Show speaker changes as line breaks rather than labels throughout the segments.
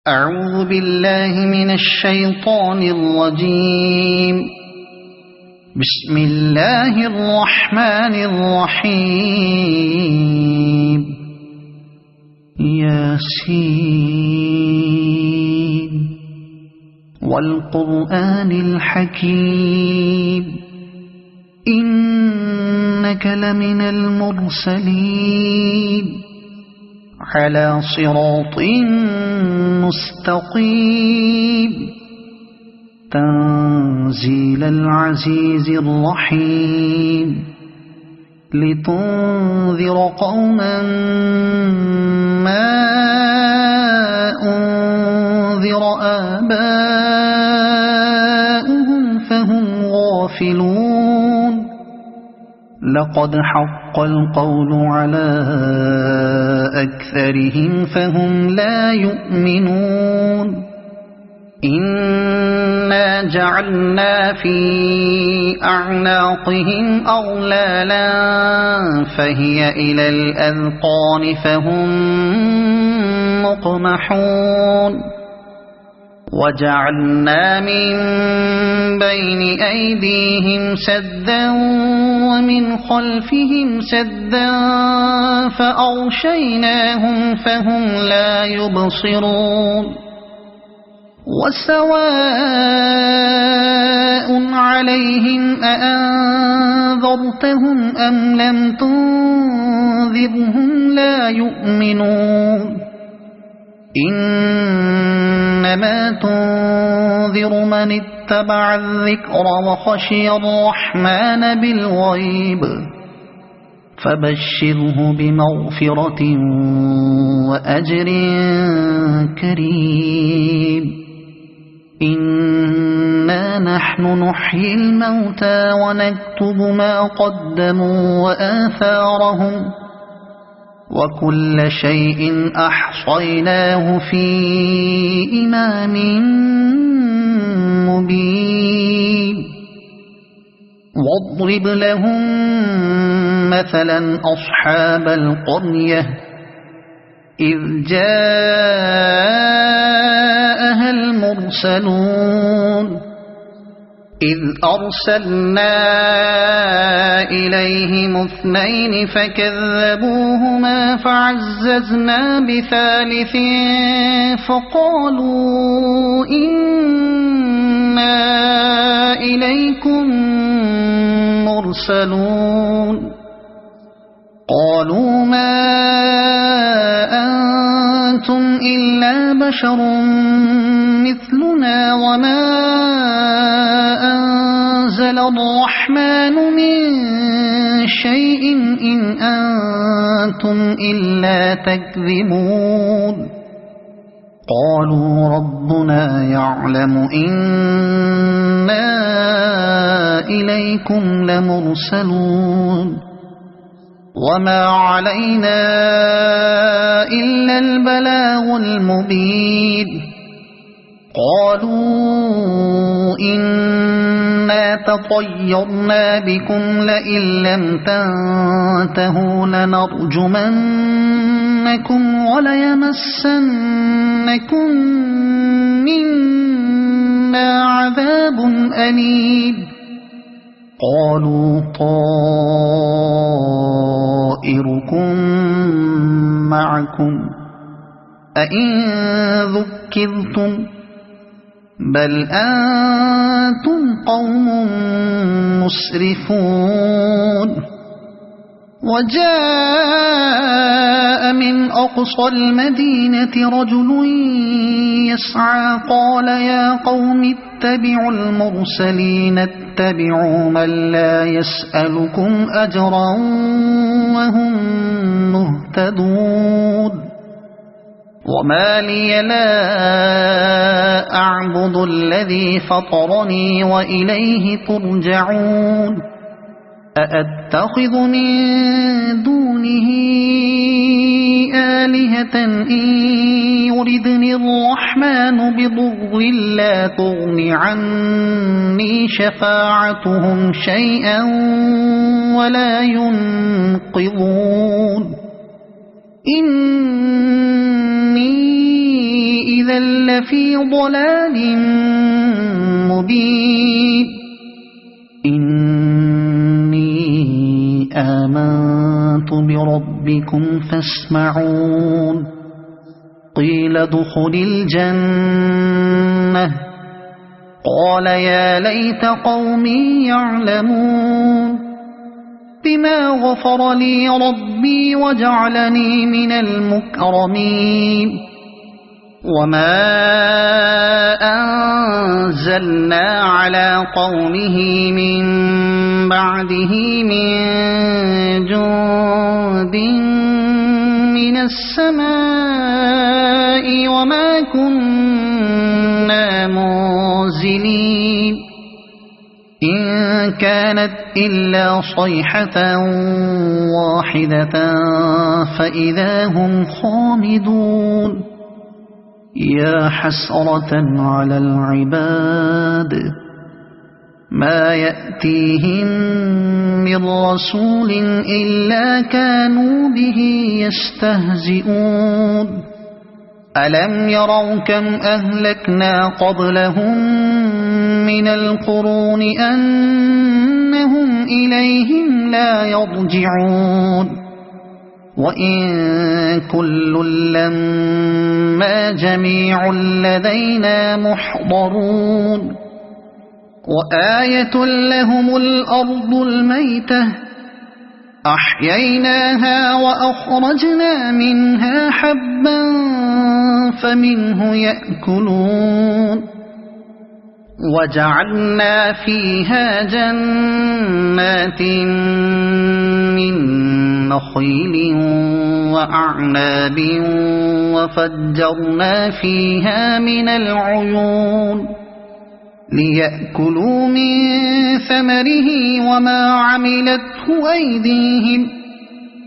أعوذ بالله من الشيطان الرجيم. بسم الله الرحمن الرحيم. ياسين والقرآن الحكيم إنك لمن المرسلين على صراط مستقيم تنزيل العزيز الرحيم لتنذر قوما ما أنذر آباؤهم فهم غافلون. لقد حق القول على أكثرهم فهم لا يؤمنون. إنا جعلنا في أعناقهم أغلالا فهي إلى الأذقان فهم مقمحون. وجعلنا من بين أيديهم سدا ومن خلفهم سدا فأغشيناهم فهم لا يبصرون. وسواء عليهم أأنذرتهم أم لم تنذرهم لا يؤمنون. إنما تنذر من اتبع الذكر وخشي الرحمن بالغيب فبشره بمغفرة وأجر كريم. إنا نحن نحيي الموتى ونكتب ما قدموا وآثارهم وكل شيء أحصيناه في إمام مبين. واضرب لهم مثلا أصحاب القرية إذ جاءها المرسلون إذ أرسلنا إليهم اثنين فكذبوهما فعززنا بثالث فقالوا إنا إليكم مرسلون. قالوا ما أنتم إلا بشر مثلنا وما أنزل الرحمن من شيء إن أنتم إلا تكذبون. قالوا ربنا يعلم إنا إليكم لمرسلون وما علينا إلا البلاغ المبين. قالوا إنا تطيرنا بكم لئن لم تنتهوا لنرجمنكم وليمسنكم منا عذاب أليم. قالوا طائركم معكم أئن ذكرتم بل أنتم قوم مسرفون. وجاء من أقصى المدينة رجل يسعى قال يا قوم اتبعوا المرسلين اتبعوا من لا يسألكم أجرا وهم مهتدون. وما لي لا أعبد الذي فطرني وإليه ترجعون. أأتخذ من دونه آلهة إن يردني الرحمن بضر لا تغن عني شفاعتهم شيئا ولا ينقذون. إني إذا لفي ضلال مبين إني آمنت بربكم فاسمعون قيل ادخل الجنة قال يا ليت قومي يعلمون بما غفر لي ربي وجعلني من المكرمين وما أنزلنا على قومه من بعده من جند من السماء وما كنا منزلين إن كانت إلا صيحة واحدة فإذا هم خامدون يا حسرة على العباد ما يأتيهم من رسول إلا كانوا به يستهزئون ألم يروا كم أهلكنا قبلهم من القرون أنهم إليهم لا يرجعون وإن كل لما جميع لدينا محضرون وآية لهم الأرض الميتة أحييناها وأخرجنا منها حبا فمنه يأكلون وجعلنا فيها جنات من نخيل وأعناب وفجرنا فيها من العيون ليأكلوا من ثمره وما عملته أيديهم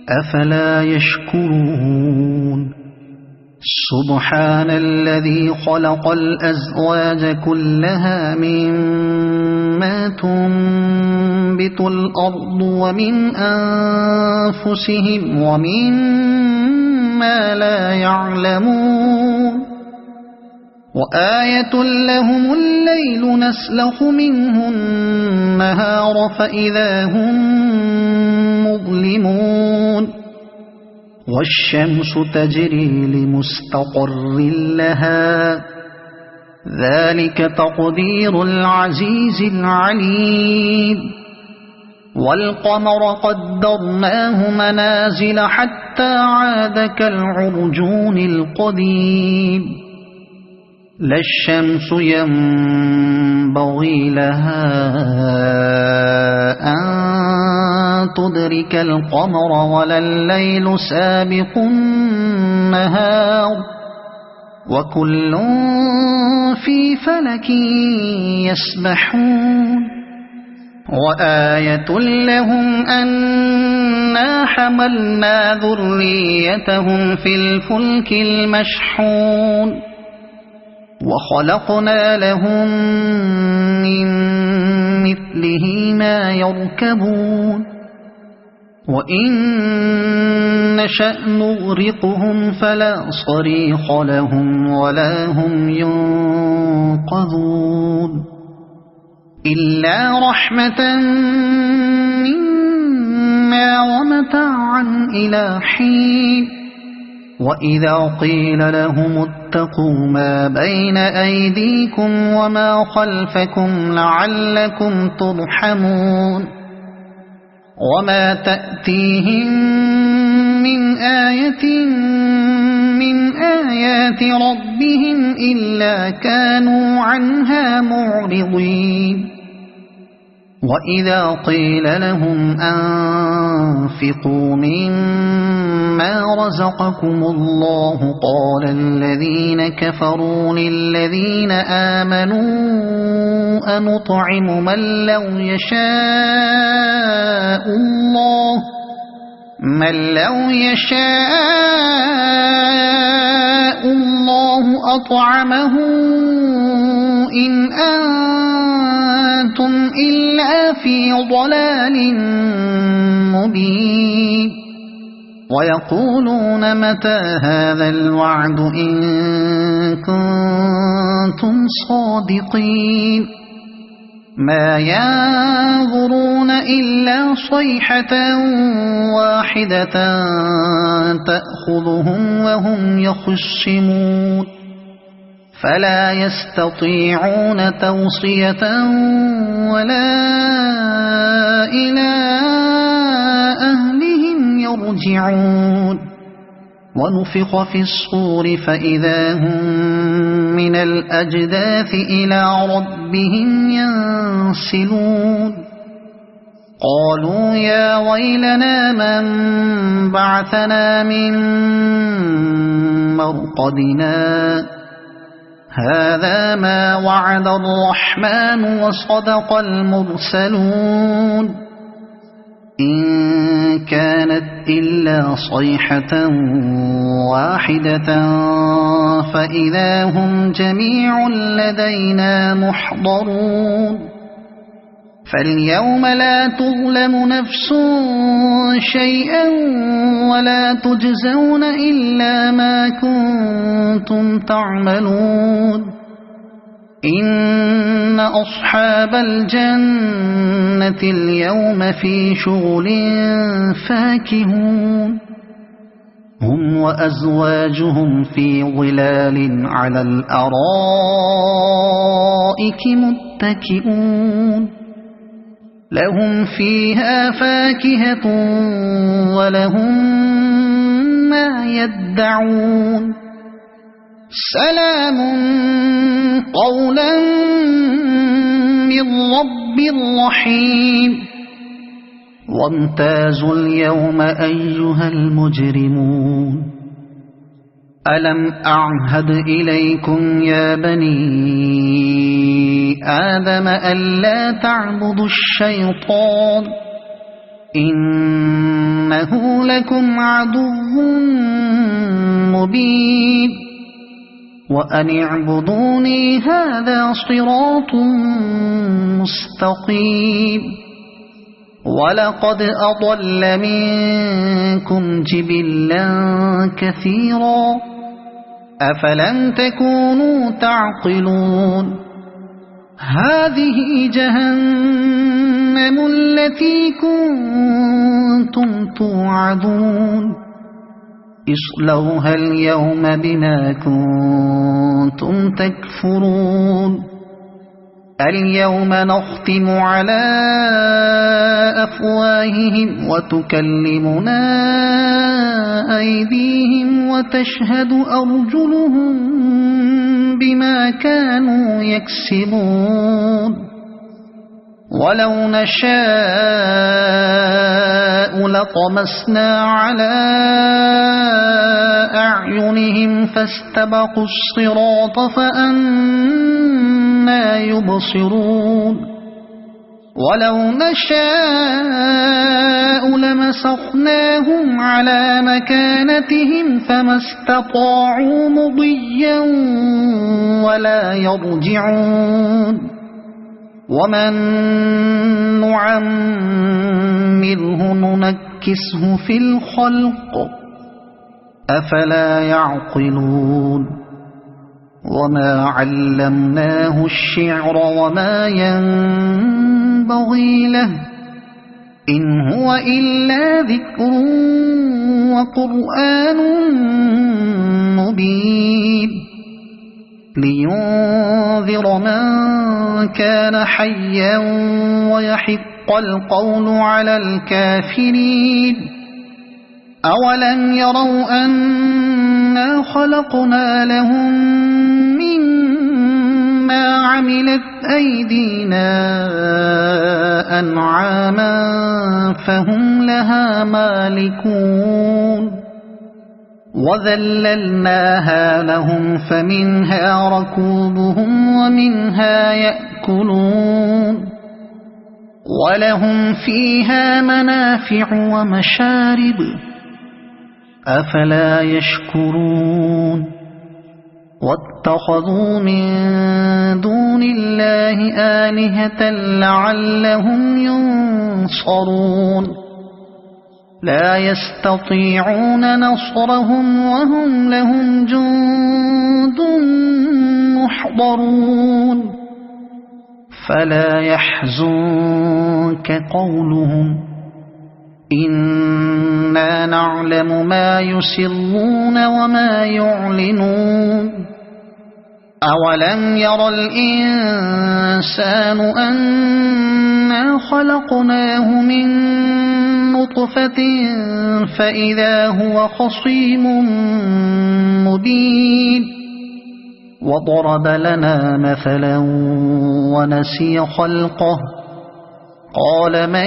أفلا يشكرون سبحان الذي خلق الأزواج كلها مما تنبت الأرض ومن أنفسهم ومما لا يعلمون وآية لهم الليل نسلخ منه النهار فإذا هم مظلمون والشمس تجري لمستقر لها ذلك تقدير العزيز العليم والقمر قدرناه منازل حتى عاد كالعرجون القديم لا الشمس ينبغي لها أن تدرك القمر ولا الليل سابق النهار وكل في فلك يسبحون وآية لهم أنا حملنا ذريتهم في الفلك المشحون وخلقنا لهم من مثله ما يركبون وإن نشأ نغرقهم فلا صريخ لهم ولا هم ينقذون إلا رحمة منا ومتاعا إلى حين وإذا قيل لهم اتقوا ما بين أيديكم وما خلفكم لعلكم ترحمون وما تأتيهم من آية من آيات ربهم إلا كانوا عنها معرضين وإذا قيل لهم أنفقوا مما رزقكم الله قال الذين كفروا للذين آمنوا أنطعم من لو يشاء الله أطعمه إن أنتم إلا في ضلال مبين ويقولون متى هذا الوعد إن كنتم صادقين ما ينظرون إلا صيحة واحدة تأخذهم وهم يخصمون فلا يستطيعون توصية ولا إلى أهلهم يرجعون ونفخ في الصور فإذا هم من الأجداث إلى ربهم ينسلون قالوا يا ويلنا من بعثنا من مرقدنا هذا ما وعد الرحمن وصدق المرسلون إن كانت إلا صيحة واحدة فإذا هم جميع لدينا محضرون فاليوم لا تظلم نفس شيئا ولا تجزون إلا ما كنتم تعملون إن أصحاب الجنة اليوم في شغل فاكهون هم وأزواجهم في ظلال على الأرائك متكئون لهم فيها فاكهة ولهم ما يدعون سلام قولا من رب رحيم وامتازوا اليوم أيها المجرمون ألم أعهد إليكم يا بني آدم ألا تعبدوا الشيطان إنه لكم عدو مبين وأن اعبدوني هذا صراط مستقيم ولقد أضل منكم جبلا كثيرا أفلم تكونوا تعقلون هذه جهنم التي كنتم توعدون اصلوها اليوم بما كنتم تكفرون اليوم نختم على أفواههم وتكلمنا أيديهم وتشهد أرجلهم بما كانوا يكسبون ولو نشاء لطمسنا على أعينهم فاستبقوا الصراط فأنى يبصرون ولو نشاء لمسخناهم على مكانتهم فما استطاعوا مضيا ولا يرجعون ومن نعمره ننكسه في الخلق أفلا يعقلون وما علمناه الشعر وما ينبغي له إن هو إلا ذكر وقرآن مبين لينذر من كان حيا ويحق القول على الكافرين أولم يروا أنا خلقنا لهم مما عملت أيدينا أنعاما فهم لها مالكون وذللناها لهم فمنها ركوبهم ومنها يأكلون ولهم فيها منافع ومشارب أفلا يشكرون واتخذوا من دون الله آلهة لعلهم ينصرون لا يستطيعون نصرهم وهم لهم جند محضرون فلا يحزنك قولهم إنا نعلم ما يسرون وما يعلنون أولم ير الإنسان أنا خلقناه من نطفة فإذا هو خصيم مبين وضرب لنا مثلا ونسي خلقه قال من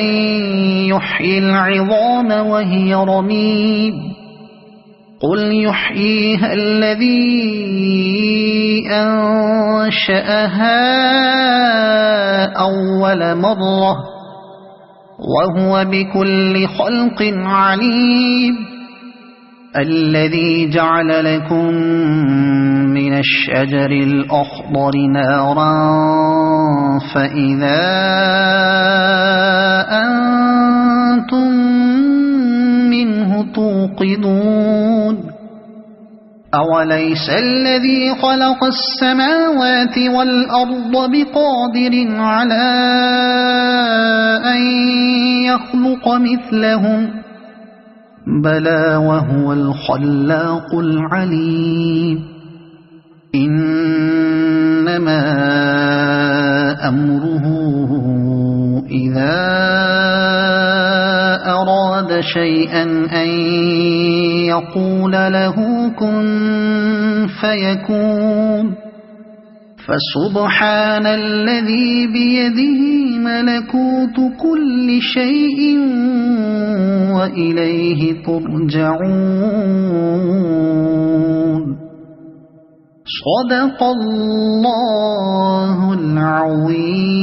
يحيي العظام وهي رميم قل يحييها الذي أنشأها أول مرة وهو بكل خلق عليم الذي جعل لكم من الشجر الأخضر نارا فإذا أنتم منه توقدون أوليس الذي خلق السماوات والأرض بقادر على أن يخلق مثلهم بلى وهو الخلاق العليم إنما أمره إذا أراد شيئا أن يقول له كن فيكون فسبحان الذي بيده ملكوت كل شيء وإليه ترجعون صدق الله العظيم.